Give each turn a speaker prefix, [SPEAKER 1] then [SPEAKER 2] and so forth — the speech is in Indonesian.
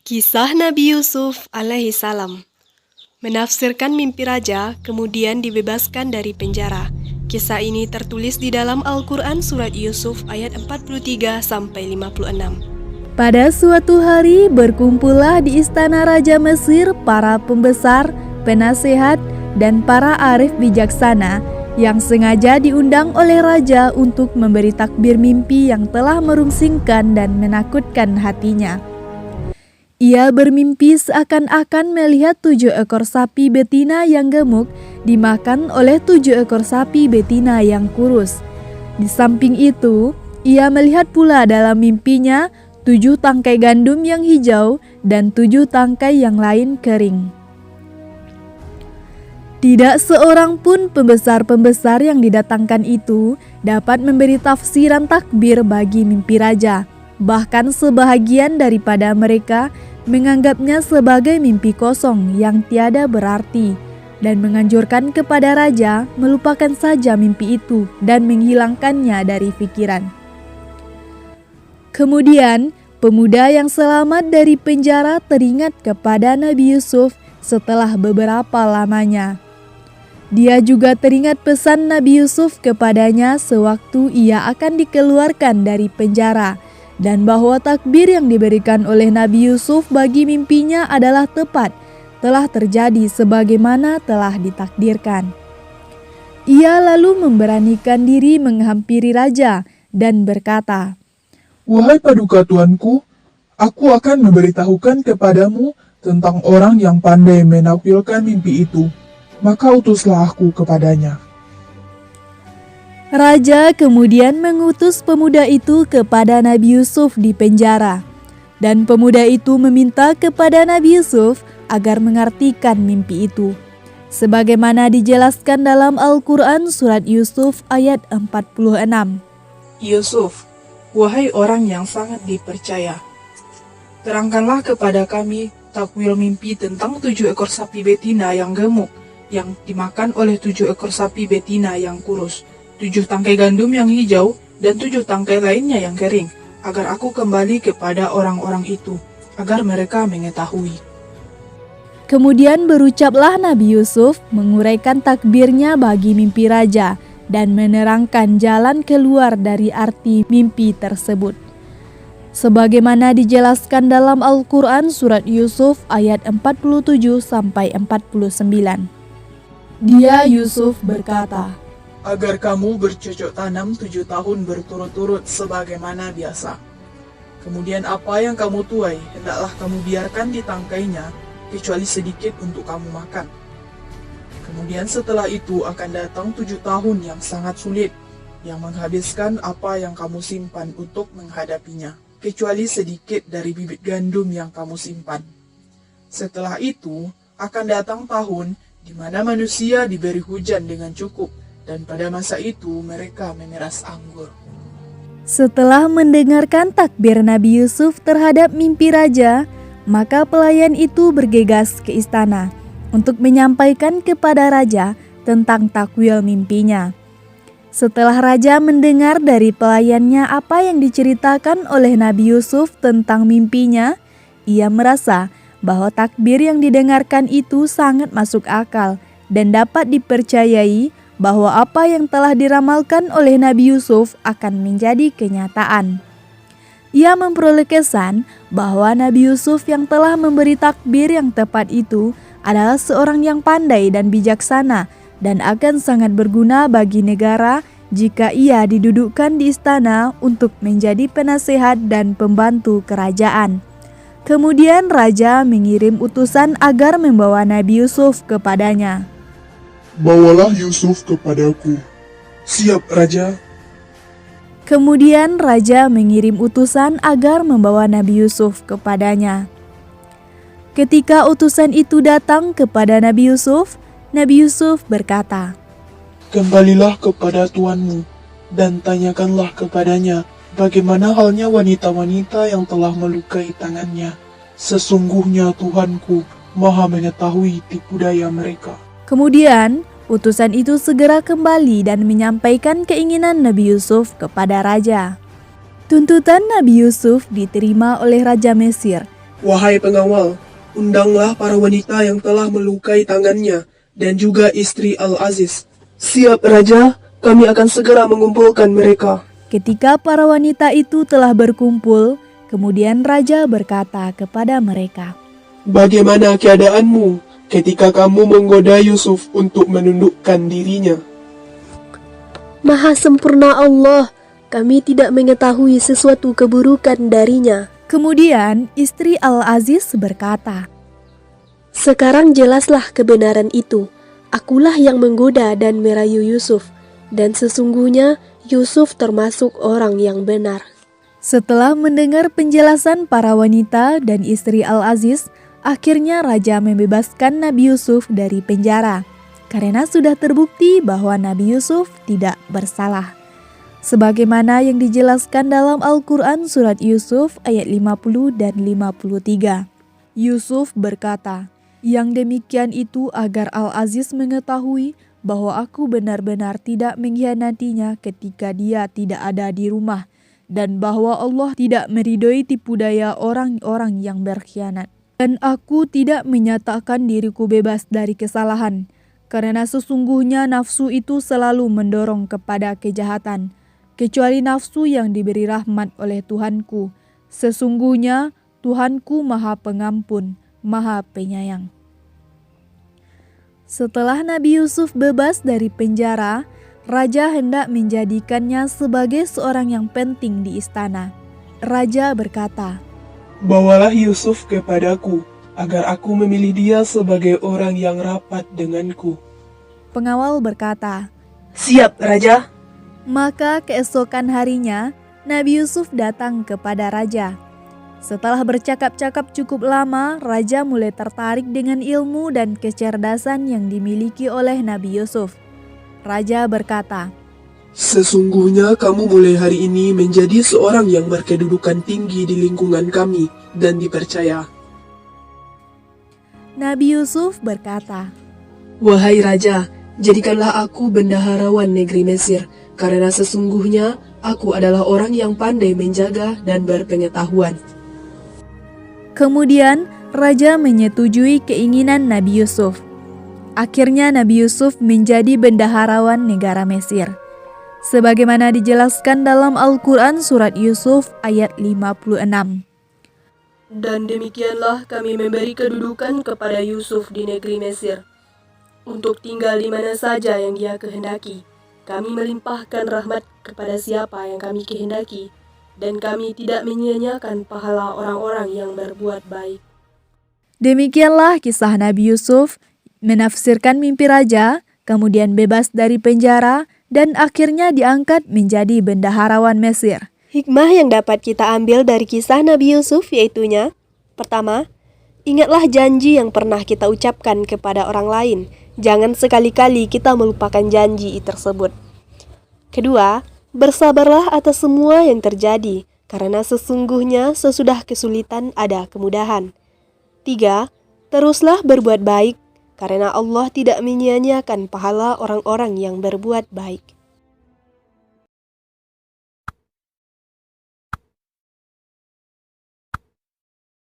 [SPEAKER 1] Kisah Nabi Yusuf alaihi salam. Menafsirkan mimpi raja, kemudian dibebaskan dari penjara. Kisah ini tertulis di dalam Al-Quran Surat Yusuf ayat 43-56.
[SPEAKER 2] Pada suatu hari berkumpullah di istana Raja Mesir para pembesar, penasehat, dan para arif bijaksana yang sengaja diundang oleh raja untuk memberi takbir mimpi yang telah merungsingkan dan menakutkan hatinya. Ia bermimpi seakan-akan melihat 7 ekor sapi betina yang gemuk dimakan oleh 7 ekor sapi betina yang kurus. Di samping itu, ia melihat pula dalam mimpinya 7 tangkai gandum yang hijau dan 7 tangkai yang lain kering. Tidak seorang pun pembesar-pembesar yang didatangkan itu dapat memberi tafsiran takbir bagi mimpi raja. Bahkan sebahagian daripada mereka menganggapnya sebagai mimpi kosong yang tiada berarti dan menganjurkan kepada raja melupakan saja mimpi itu dan menghilangkannya dari pikiran. Kemudian, pemuda yang selamat dari penjara teringat kepada Nabi Yusuf setelah beberapa lamanya. Dia juga teringat pesan Nabi Yusuf kepadanya sewaktu ia akan dikeluarkan dari penjara, dan bahwa takbir yang diberikan oleh Nabi Yusuf bagi mimpinya adalah tepat, telah terjadi sebagaimana telah ditakdirkan. Ia lalu memberanikan diri menghampiri raja dan berkata,
[SPEAKER 3] "Wahai paduka tuanku, aku akan memberitahukan kepadamu tentang orang yang pandai menakwilkan mimpi itu. Maka utuslah aku kepadanya."
[SPEAKER 2] Raja kemudian mengutus pemuda itu kepada Nabi Yusuf di penjara, dan pemuda itu meminta kepada Nabi Yusuf agar mengartikan mimpi itu. Sebagaimana dijelaskan dalam Al-Quran Surat Yusuf ayat 46.
[SPEAKER 4] Yusuf, wahai orang yang sangat dipercaya, terangkanlah kepada kami takwil mimpi tentang 7 ekor sapi betina yang gemuk, yang dimakan oleh 7 ekor sapi betina yang kurus, 7 tangkai gandum yang hijau, dan 7 tangkai lainnya yang kering, agar aku kembali kepada orang-orang itu, agar mereka mengetahui.
[SPEAKER 2] Kemudian berucaplah Nabi Yusuf menguraikan takbirnya bagi mimpi raja dan menerangkan jalan keluar dari arti mimpi tersebut. Sebagaimana dijelaskan dalam Al-Quran Surat Yusuf ayat 47-49. Dia Yusuf berkata,
[SPEAKER 4] Agar kamu bercocok tanam 7 tahun berturut-turut sebagaimana biasa. Kemudian apa yang kamu tuai, hendaklah kamu biarkan di tangkainya, kecuali sedikit untuk kamu makan. Kemudian setelah itu akan datang 7 tahun yang sangat sulit, yang menghabiskan apa yang kamu simpan untuk menghadapinya, kecuali sedikit dari bibit gandum yang kamu simpan. Setelah itu akan datang tahun di mana manusia diberi hujan dengan cukup, dan pada masa itu mereka memeras anggur.
[SPEAKER 2] Setelah mendengarkan takbir Nabi Yusuf terhadap mimpi raja, maka pelayan itu bergegas ke istana untuk menyampaikan kepada raja tentang takwil mimpinya. Setelah raja mendengar dari pelayannya apa yang diceritakan oleh Nabi Yusuf tentang mimpinya, ia merasa bahwa takbir yang didengarkan itu sangat masuk akal dan dapat dipercayai bahwa apa yang telah diramalkan oleh Nabi Yusuf akan menjadi kenyataan. Ia memperoleh kesan bahwa Nabi Yusuf yang telah memberi takbir yang tepat itu adalah seorang yang pandai dan bijaksana dan akan sangat berguna bagi negara jika ia didudukkan di istana untuk menjadi penasehat dan pembantu kerajaan. Kemudian raja mengirim utusan agar membawa Nabi Yusuf kepadanya.
[SPEAKER 3] "Bawalah Yusuf kepadaku."
[SPEAKER 4] Siap, Raja.
[SPEAKER 2] Kemudian raja mengirim utusan agar membawa Nabi Yusuf kepadanya. Ketika utusan itu datang kepada Nabi Yusuf berkata,
[SPEAKER 3] "Kembalilah kepada tuanmu, dan tanyakanlah kepadanya bagaimana halnya wanita-wanita yang telah melukai tangannya. Sesungguhnya Tuhanku Maha mengetahui tipu daya mereka."
[SPEAKER 2] Kemudian utusan itu segera kembali dan menyampaikan keinginan Nabi Yusuf kepada raja. Tuntutan Nabi Yusuf diterima oleh Raja Mesir
[SPEAKER 3] Wahai pengawal, undanglah para wanita yang telah melukai tangannya dan juga istri Al-Aziz. Siap Raja, kami akan segera mengumpulkan mereka.
[SPEAKER 2] Ketika para wanita itu telah berkumpul, kemudian raja berkata kepada mereka,
[SPEAKER 3] Bagaimana keadaanmu ketika kamu menggoda Yusuf untuk menundukkan dirinya?
[SPEAKER 1] Maha sempurna Allah, kami tidak mengetahui sesuatu keburukan darinya.
[SPEAKER 2] Kemudian istri Al-Aziz berkata,
[SPEAKER 1] Sekarang jelaslah kebenaran itu. Akulah yang menggoda dan merayu Yusuf, dan sesungguhnya Yusuf termasuk orang yang benar.
[SPEAKER 2] Setelah mendengar penjelasan para wanita dan istri Al-Aziz, akhirnya raja membebaskan Nabi Yusuf dari penjara, karena sudah terbukti bahwa Nabi Yusuf tidak bersalah. Sebagaimana yang dijelaskan dalam Al-Quran surat Yusuf ayat 50 dan 53. Yusuf berkata, yang demikian itu agar Al-Aziz mengetahui bahwa aku benar-benar tidak mengkhianatinya ketika dia tidak ada di rumah, dan bahwa Allah tidak meridhoi tipu daya orang-orang yang berkhianat. Dan aku tidak menyatakan diriku bebas dari kesalahan, karena sesungguhnya nafsu itu selalu mendorong kepada kejahatan, kecuali nafsu yang diberi rahmat oleh Tuhanku. Sesungguhnya Tuhanku Maha Pengampun, Maha Penyayang. Setelah Nabi Yusuf bebas dari penjara, raja hendak menjadikannya sebagai seorang yang penting di istana. Raja berkata,
[SPEAKER 3] Bawalah Yusuf kepadaku, agar aku memilih dia sebagai orang yang rapat denganku.
[SPEAKER 2] Pengawal berkata,
[SPEAKER 3] Siap, Raja.
[SPEAKER 2] Maka keesokan harinya, Nabi Yusuf datang kepada raja. Setelah bercakap-cakap cukup lama, raja mulai tertarik dengan ilmu dan kecerdasan yang dimiliki oleh Nabi Yusuf. Raja berkata,
[SPEAKER 3] Sesungguhnya kamu mulai hari ini menjadi seorang yang berkedudukan tinggi di lingkungan kami dan dipercaya.
[SPEAKER 2] Nabi Yusuf berkata,
[SPEAKER 1] Wahai Raja, jadikanlah aku bendaharawan negeri Mesir, karena sesungguhnya aku adalah orang yang pandai menjaga dan berpengetahuan.
[SPEAKER 2] Kemudian raja menyetujui keinginan Nabi Yusuf. Akhirnya Nabi Yusuf menjadi bendaharawan negara Mesir. Sebagaimana dijelaskan dalam Al-Quran surat Yusuf ayat 56.
[SPEAKER 1] Dan demikianlah kami memberi kedudukan kepada Yusuf di negeri Mesir, untuk tinggal di mana saja yang dia kehendaki. Kami melimpahkan rahmat kepada siapa yang kami kehendaki, dan kami tidak menyia-nyiakan pahala orang-orang yang berbuat baik.
[SPEAKER 2] Demikianlah kisah Nabi Yusuf menafsirkan mimpi raja, kemudian bebas dari penjara, dan akhirnya diangkat menjadi bendaharawan Mesir.
[SPEAKER 1] Hikmah yang dapat kita ambil dari kisah Nabi Yusuf yaitunya, pertama, ingatlah janji yang pernah kita ucapkan kepada orang lain. Jangan sekali-kali kita melupakan janji tersebut. Kedua, bersabarlah atas semua yang terjadi, karena sesungguhnya sesudah kesulitan ada kemudahan. Tiga, teruslah berbuat baik, karena Allah tidak menyia-nyiakan pahala orang-orang yang berbuat baik.